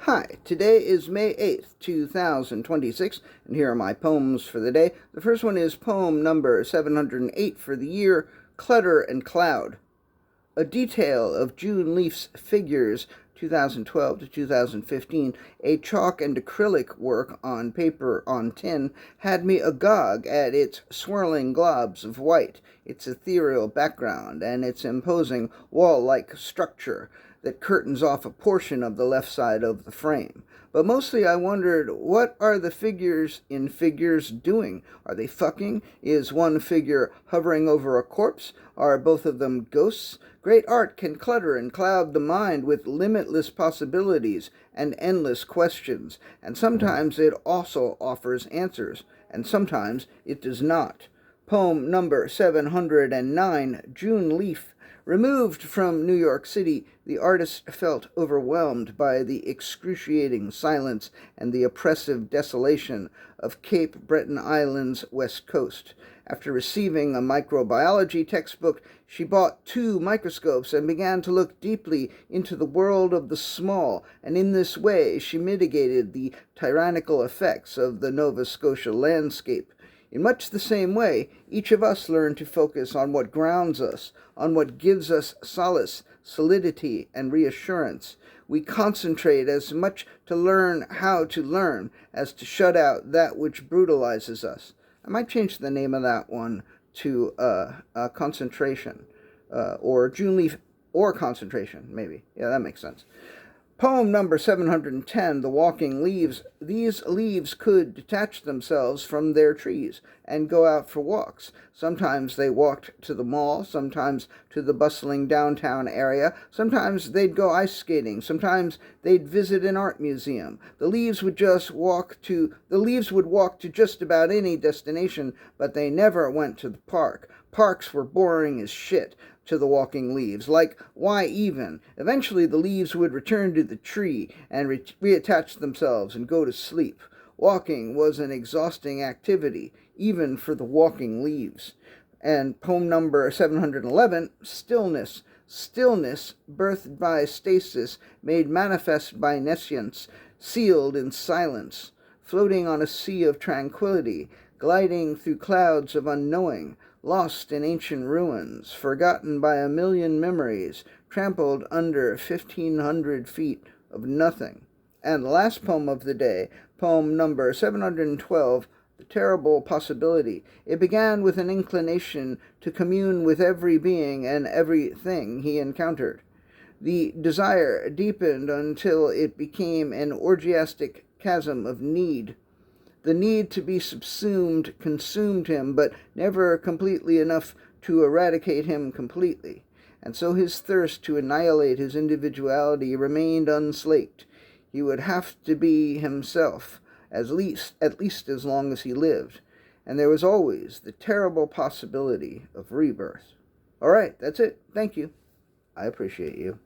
Hi, today is May 8th, 2026, and here are my poems for the day. The first one is poem number 708 for the year, Clutter and Cloud. A detail of June Leaf's figures, 2012 to 2015, a chalk and acrylic work on paper on tin, had me agog at its swirling globs of white, its ethereal background, and its imposing wall-like structure that curtains off a portion of the left side of the frame. But mostly I wondered, what are the figures in figures doing? Are they fucking? Is one figure hovering over a corpse? Are both of them ghosts? Great art can clutter and cloud the mind with limitless possibilities and endless questions, and sometimes it also offers answers, and sometimes it does not. Poem number 709, June Leaf. Removed from New York City, the artist felt overwhelmed by the excruciating silence and the oppressive desolation of Cape Breton Island's west coast. After receiving a microbiology textbook, she bought 2 microscopes and began to look deeply into the world of the small, and in this way she mitigated the tyrannical effects of the Nova Scotia landscape. In much the same way, each of us learn to focus on what grounds us, on what gives us solace, solidity, and reassurance. We concentrate as much to learn how to learn as to shut out that which brutalizes us. I might change the name of that one to concentration, or June Leaf or concentration, maybe. Yeah, that makes sense. Poem number 710, The Walking Leaves. These leaves could detach themselves from their trees and go out for walks. Sometimes they walked to the mall, sometimes to the bustling downtown area, sometimes they'd go ice skating, sometimes they'd visit an art museum. The leaves would walk to just about any destination, but they never went to the park. Parks were boring as shit to the walking leaves. Like, why even? Eventually the leaves would return to the tree and reattach themselves and go to sleep. Walking was an exhausting activity, even for the walking leaves. And poem number 711, Stillness. Stillness, birthed by stasis, made manifest by nescience, sealed in silence, floating on a sea of tranquility, gliding through clouds of unknowing, lost in ancient ruins, forgotten by a million memories, trampled under 1,500 feet of nothing. And the last poem of the day, poem number 712, The Terrible Possibility. It began with an inclination to commune with every being and everything he encountered. The desire deepened until it became an orgiastic chasm of need. The need to be subsumed consumed him, but never completely enough to eradicate him completely. And so his thirst to annihilate his individuality remained unslaked. He would have to be himself, at least as long as he lived. And there was always the terrible possibility of rebirth. All right, that's it. Thank you. I appreciate you.